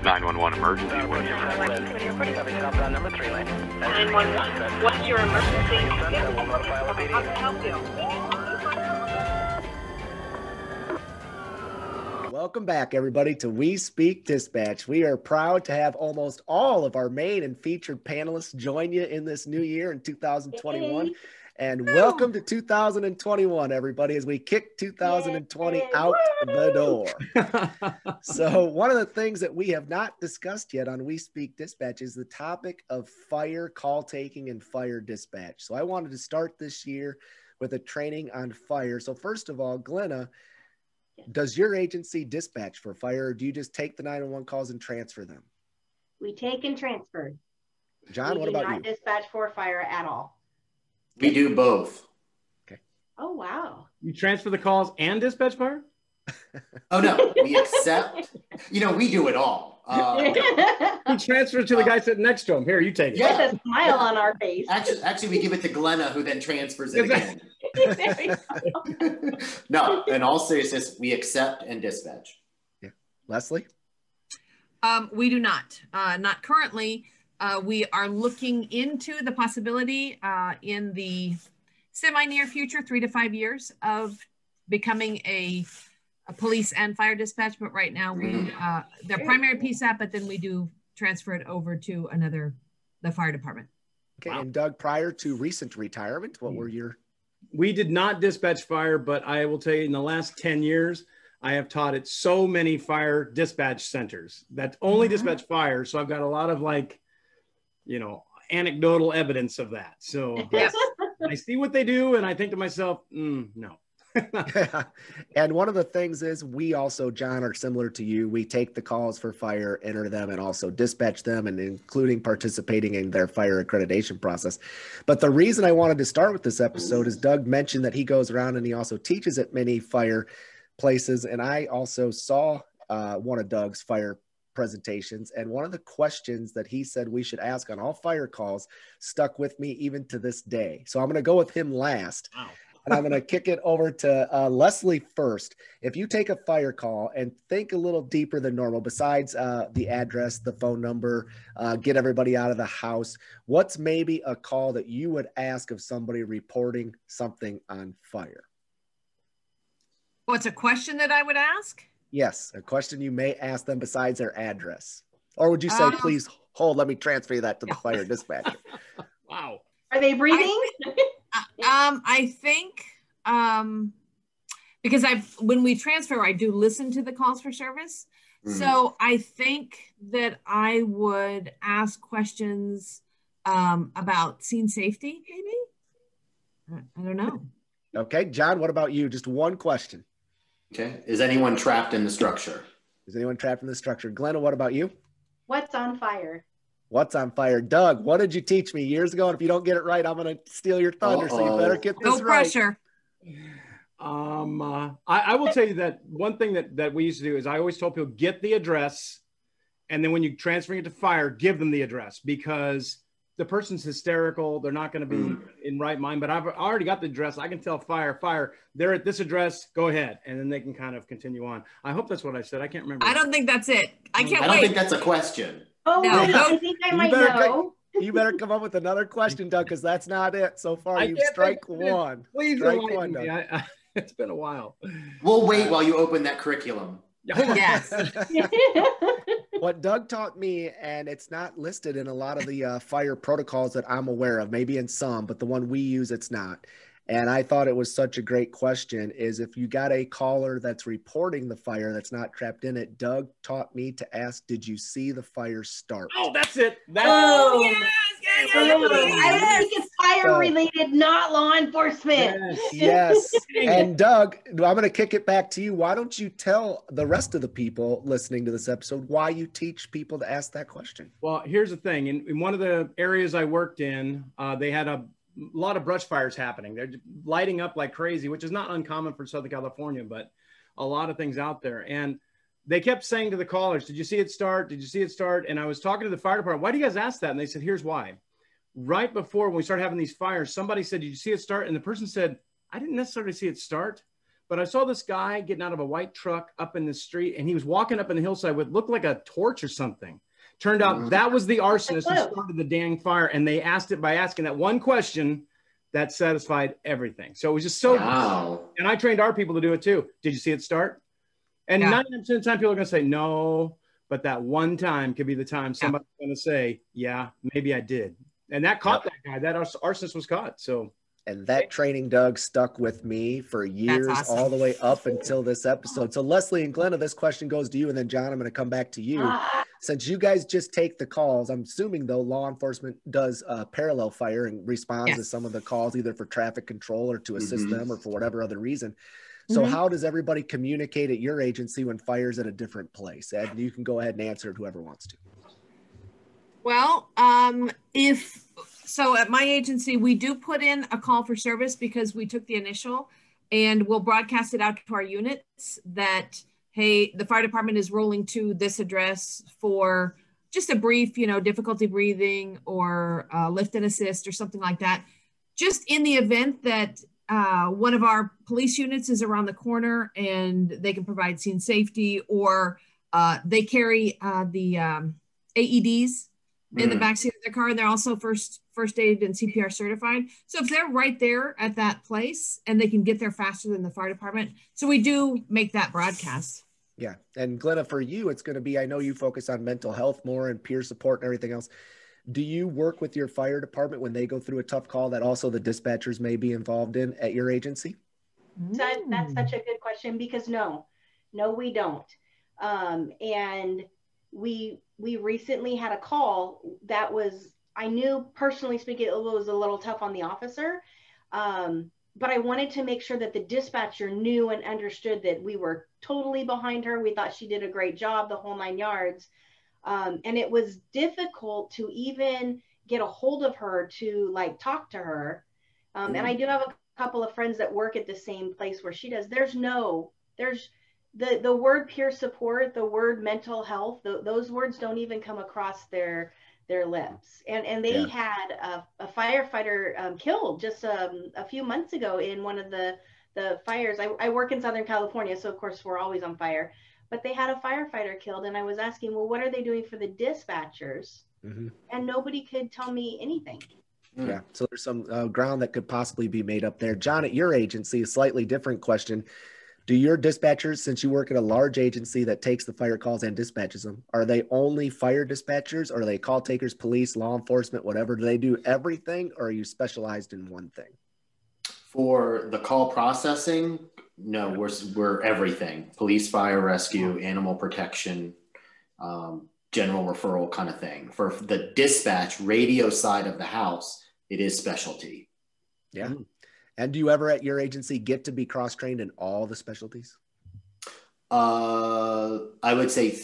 911 emergency. 911. What's your emergency? How can I help you? Welcome back, everybody, to We Speak Dispatch. We are proud to have almost all of our main and featured panelists join you in this new year in 2021. Hey. And welcome to 2021, everybody, as we kick 2020 out the door. So one of the things that we have not discussed yet on We Speak Dispatch is the topic of fire call taking and fire dispatch. So I wanted to start this year with a training on fire. So first of all, Glenna, does your agency dispatch for fire, or do you just take the 911 calls and transfer them? We take and transfer. John, what about you? We do not dispatch for fire at all. We do both. Okay. Oh, wow. You transfer the calls and dispatch fire? Oh, no, we accept. We do it all. He transfers to the guy sitting next to him. Here, you take it. Yeah. With a smile on our face. Actually, we give it to Glenna, who then transfers it again. There we go. No, in all seriousness, we accept and dispatch. Yeah. Leslie? We do not. Not currently. We are looking into the possibility in the semi-near future, 3 to 5 years, of becoming a police and fire dispatch. But right now, they're primary PSAP, but then we do transfer it over to the fire department. Okay. Wow. And Doug, prior to recent retirement, what were your? We did not dispatch fire, but I will tell you, in the last 10 years, I have taught at so many fire dispatch centers that only dispatch fire. So I've got a lot of anecdotal evidence of that. So yes, I see what they do, and I think to myself, no. And one of the things is we also, John, are similar to you. We take the calls for fire, enter them, and also dispatch them, and including participating in their fire accreditation process. But the reason I wanted to start with this episode is Doug mentioned that he goes around and he also teaches at many fire places. And I also saw one of Doug's fire presentations, and one of the questions that he said we should ask on all fire calls stuck with me even to this day. So I'm going to go with him last. Wow. And I'm going to kick it over to Leslie first. If you take a fire call and think a little deeper than normal, besides the address, the phone number, get everybody out of the house, what's maybe a call that you would ask of somebody reporting something on fire? What's a question that I would ask? Yes, a question you may ask them besides their address. Or would you say, please hold, let me transfer you that to the fire dispatcher? Wow. Are they breathing? I think because when we transfer, I do listen to the calls for service. So I think that I would ask questions about scene safety, maybe. I don't know. Okay, John, what about you? Just one question. Okay. Is anyone trapped in the structure? Is anyone trapped in the structure? Glenna, what about you? What's on fire? What's on fire? Doug, what did you teach me years ago? And if you don't get it right, I'm going to steal your thunder. So you better get this right. No pressure. I will tell you that one thing that we used to do is I always told people, get the address. And then when you're transferring it to fire, give them the address, because the person's hysterical. They're not going to be in right mind, but I've already got the address. I can tell fire, they're at this address, go ahead. And then they can kind of continue on. I hope that's what I said. I can't remember. I don't think that's it. I can't wait. I don't think that's a question. Oh, No. wait, I think I might know. You better come up with another question, Doug, because that's not it. So far, you've strike one. Please strike remind one, me. Doug. It's been a while. We'll wait while you open that curriculum. Yes. What Doug taught me, and it's not listed in a lot of the fire protocols that I'm aware of, maybe in some, but the one we use, it's not. And I thought it was such a great question, is if you got a caller that's reporting the fire that's not trapped in it, Doug taught me to ask, did you see the fire start? Oh, that's it. Yes. I think it's fire related, not law enforcement. Yes. And Doug, I'm going to kick it back to you. Why don't you tell the rest of the people listening to this episode why you teach people to ask that question? Well, here's the thing. In one of the areas I worked in, they had a lot of brush fires happening. They're lighting up like crazy, which is not uncommon for Southern California, but a lot of things out there. And they kept saying to the callers, did you see it start? Did you see it start? And I was talking to the fire department, why do you guys ask that? And they said, here's why. Right before when we started having these fires, somebody said, did you see it start? And the person said, I didn't necessarily see it start, but I saw this guy getting out of a white truck up in the street, and he was walking up in the hillside with looked like a torch or something. Turned out that was the arsonist who started the dang fire, and they asked it by asking that one question that satisfied everything. So it was just so wow. And I trained our people to do it too. Did you see it start? And 99% of the time people are going to say no, but that one time could be the time somebody's going to say, yeah, maybe I did. And that caught that guy. That arsonist was caught. So. And that training, Doug, stuck with me for years, all the way up until this episode. So Leslie and Glenna, this question goes to you, and then John, I'm going to come back to you. Since you guys just take the calls, I'm assuming though law enforcement does parallel fire and responds to some of the calls, either for traffic control or to assist them or for whatever other reason. So how does everybody communicate at your agency when fire's at a different place? Ed, you can go ahead and answer it, whoever wants to. Well, so at my agency, we do put in a call for service because we took the initial, and we'll broadcast it out to our units that, hey, the fire department is rolling to this address for just a brief, difficulty breathing or lift and assist or something like that. Just in the event that one of our police units is around the corner and they can provide scene safety, or they carry the AEDs in the backseat of their car, and they're also first aid and CPR certified. So if they're right there at that place and they can get there faster than the fire department, so we do make that broadcast. Yeah, and Glenna, for you, it's going to be, I know you focus on mental health more and peer support and everything else. Do you work with your fire department when they go through a tough call that also the dispatchers may be involved in at your agency? That's such a good question, because no, we don't. And we recently had a call that was, I knew personally speaking, it was a little tough on the officer. But I wanted to make sure that the dispatcher knew and understood that we were totally behind her. We thought she did a great job, the whole 9 yards. And it was difficult to even get a hold of her to talk to her. And I do have a couple of friends that work at the same place where she does. There's the word peer support, the word mental health, those words don't even come across their lips. And they had a firefighter killed just a few months ago in one of the fires. I work in Southern California, so of course we're always on fire. But they had a firefighter killed, and I was asking, well, what are they doing for the dispatchers? And nobody could tell me anything. Yeah, so there's some ground that could possibly be made up there. John, at your agency, a slightly different question. Do your dispatchers, since you work at a large agency that takes the fire calls and dispatches them, are they only fire dispatchers, or are they call takers, police, law enforcement, whatever? Do they do everything, or are you specialized in one thing? For the call processing, no, we're everything. Police, fire, rescue, animal protection, general referral kind of thing. For the dispatch radio side of the house, it is specialty. Yeah. And do you ever at your agency get to be cross-trained in all the specialties? I would say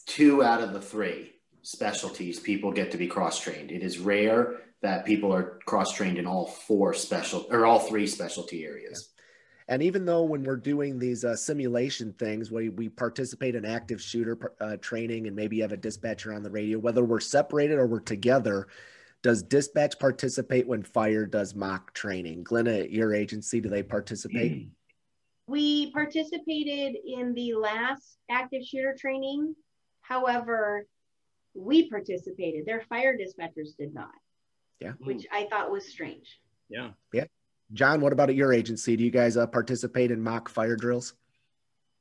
2 out of the 3 specialties people get to be cross-trained. It is rare that people are cross-trained in all 3 specialty areas. Yeah. And even though when we're doing these simulation things, we participate in active shooter training and maybe have a dispatcher on the radio, whether we're separated or we're together, does dispatch participate when fire does mock training? Glenna, at your agency, do they participate? We participated in the last active shooter training. However, we participated. Their fire dispatchers did not. Yeah. Which I thought was strange. Yeah. Yeah. John, what about at your agency? Do you guys participate in mock fire drills?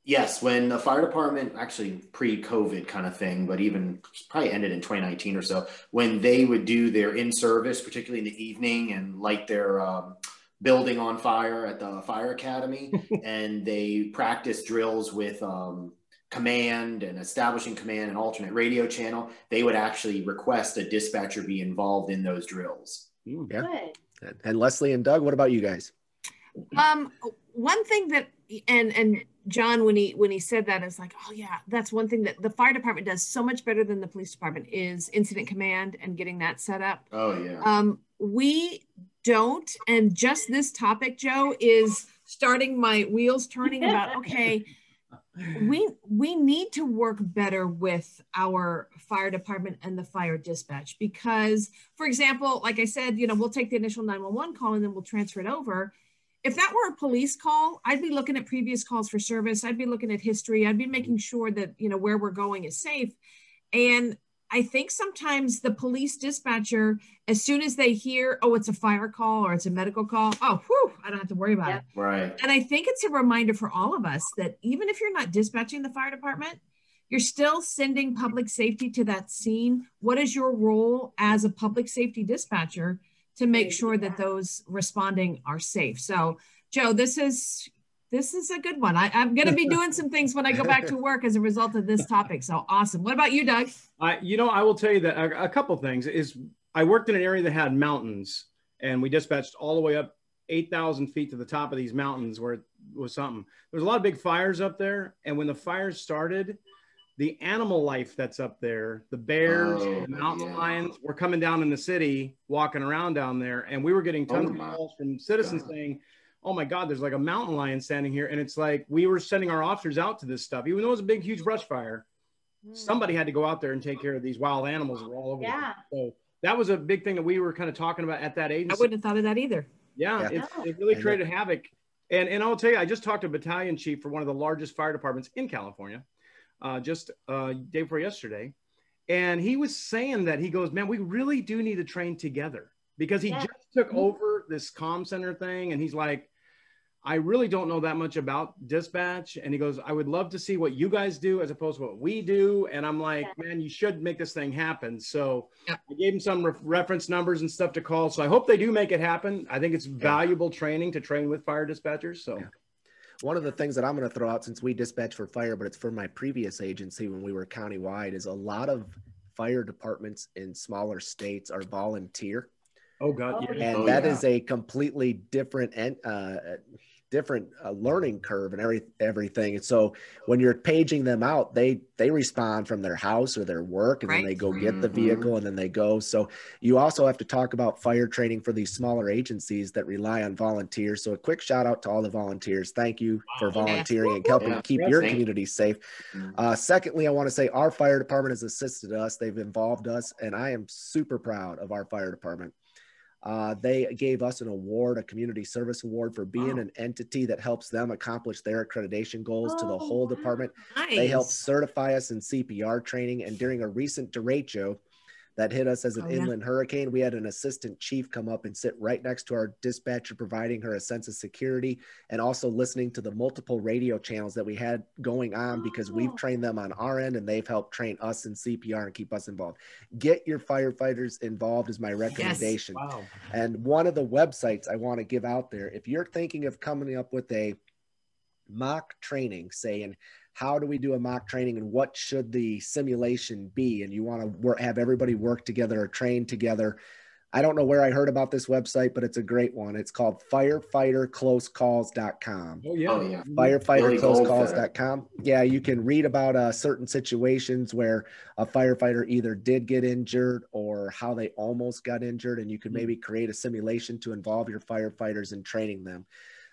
Yes, when the fire department, actually pre-COVID kind of thing, but even probably ended in 2019 or so, when they would do their in-service, particularly in the evening, and light their building on fire at the fire academy, and they practice drills with command and establishing command and alternate radio channel, they would actually request a dispatcher be involved in those drills. Yeah. Good. And Leslie and Doug, what about you guys? One thing that, and John, when he said that, it's like, oh yeah, that's one thing that the fire department does so much better than the police department is incident command and getting that set up. Oh yeah. We don't, and just this topic, Joe, is starting my wheels turning about, okay, we need to work better with our fire department and the fire dispatch, because, for example, like I said, we'll take the initial 911 call and then we'll transfer it over. if that were a police call, I'd be looking at previous calls for service. I'd be looking at history. I'd be making sure that, you know, where we're going is safe. And I think sometimes the police dispatcher, as soon as they hear, oh, it's a fire call or it's a medical call, oh, whew, I don't have to worry about it. Right. And I think it's a reminder for all of us that even if you're not dispatching the fire department, you're still sending public safety to that scene. What is your role as a public safety dispatcher to make sure that those responding are safe? So, Joe, this is a good one. I'm going to be doing some things when I go back to work as a result of this topic. So awesome. What about you, Doug? You know, I will tell you that a couple things is I worked in an area that had mountains, and we dispatched all the way up 8,000 feet to the top of these mountains where it was something. There was a lot of big fires up there. And when the fires started, the animal life that's up there, the bears, the mountain lions were coming down in the city, walking around down there. And we were getting tons of calls from citizens saying, oh my God, there's like a mountain lion standing here. And it's like, we were sending our officers out to this stuff. Even though it was a big, huge brush fire, somebody had to go out there and take care of these wild animals that were all over. Yeah. So that was a big thing that we were kind of talking about at that agency. I wouldn't have thought of that either. Yeah. It really created havoc. And I'll tell you, I just talked to a battalion chief for one of the largest fire departments in California, just day before yesterday. And he was saying that he goes, man, we really do need to train together, because he just took over this comm center thing. And he's like, I really don't know that much about dispatch. And he goes, I would love to see what you guys do as opposed to what we do. And I'm like, man, you should make this thing happen. So I gave him some reference numbers and stuff to call. So I hope they do make it happen. I think it's valuable training to train with fire dispatchers. So one of the things that I'm going to throw out, since we dispatch for fire, but it's for my previous agency when we were countywide, is a lot of fire departments in smaller states are volunteer. Oh God. And that is a completely different learning curve and everything. And so when you're paging them out, they respond from their house or their work, and then they go get the vehicle, and then they go. So you also have to talk about fire training for these smaller agencies that rely on volunteers. So a quick shout out to all the volunteers. Thank you for volunteering and helping keep your community safe. Secondly, I want to say our fire department has assisted us. They've involved us, and I am super proud of our fire department. They gave us an award, a community service award, for being an entity that helps them accomplish their accreditation goals to the whole department. Nice. They helped certify us in CPR training. And during a recent derecho that hit us as an inland hurricane, we had an assistant chief come up and sit right next to our dispatcher, providing her a sense of security and also listening to the multiple radio channels that we had going on, because we've trained them on our end and they've helped train us in CPR and keep us involved. Get your firefighters involved is my recommendation. Yes. Wow. And one of the websites I want to give out there, if you're thinking of coming up with a mock training, saying, how do we do a mock training and what should the simulation be? And you want to have everybody work together or train together. I don't know where I heard about this website, but it's a great one. It's called firefighterclosecalls.com. Oh yeah. Firefighterclosecalls.com. Yeah, you can read about certain situations where a firefighter either did get injured or how they almost got injured. And you can maybe create a simulation to involve your firefighters in training them.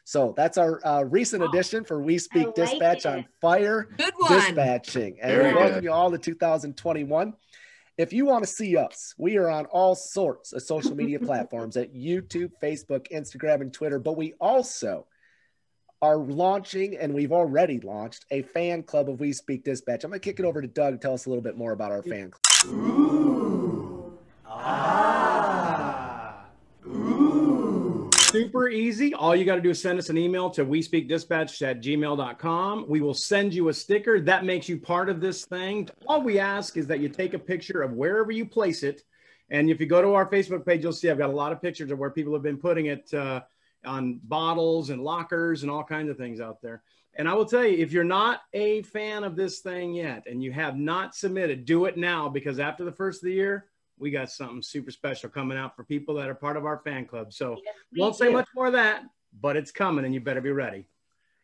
So that's our recent edition for We Speak Dispatch on fire dispatching. And we welcome you all to 2021. If you want to see us, we are on all sorts of social media platforms at YouTube, Facebook, Instagram, and Twitter. But we also are launching, and we've already launched, a fan club of We Speak Dispatch. I'm going to kick it over to Doug to tell us a little bit more about our fan club. Ooh. Super easy. All you got to do is send us an email to wespeakdispatch@gmail.com. We will send you a sticker that makes you part of this thing. All we ask is that you take a picture of wherever you place it. And if you go to our Facebook page, you'll see I've got a lot of pictures of where people have been putting it on bottles and lockers and all kinds of things out there. And I will tell you, if you're not a fan of this thing yet and you have not submitted, do it now, because after the first of the year, we got something super special coming out for people that are part of our fan club. So won't say much more of that, but it's coming and you better be ready.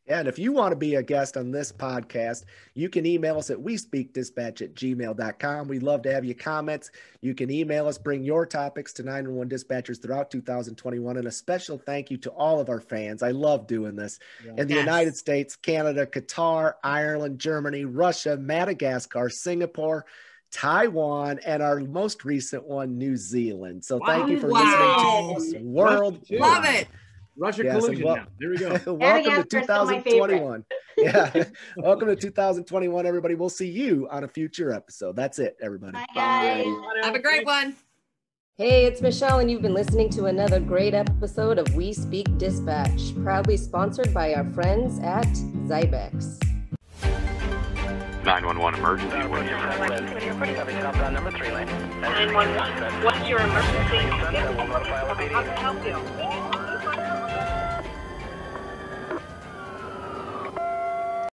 And if you want to be a guest on this podcast, you can email us at wespeakdispatch@gmail.com. We'd love to have your comments. You can email us, bring your topics to 911 dispatchers throughout 2021. And a special thank you to all of our fans. I love doing this in the United States, Canada, Qatar, Ireland, Germany, Russia, Madagascar, Singapore, Taiwan, and our most recent one, New Zealand. So thank you for listening to us worldwide. Love it. Russia Yes, and collusion now. There we go. welcome to Madagascar's still my favorite. 2021. Yeah. Welcome to 2021, everybody. We'll see you on a future episode. That's it, everybody. Bye, guys. Have a great one. Hey, it's Michelle, and you've been listening to another great episode of We Speak Dispatch, proudly sponsored by our friends at Zybex. 911 emergency. 911. What's your emergency? How can I help you?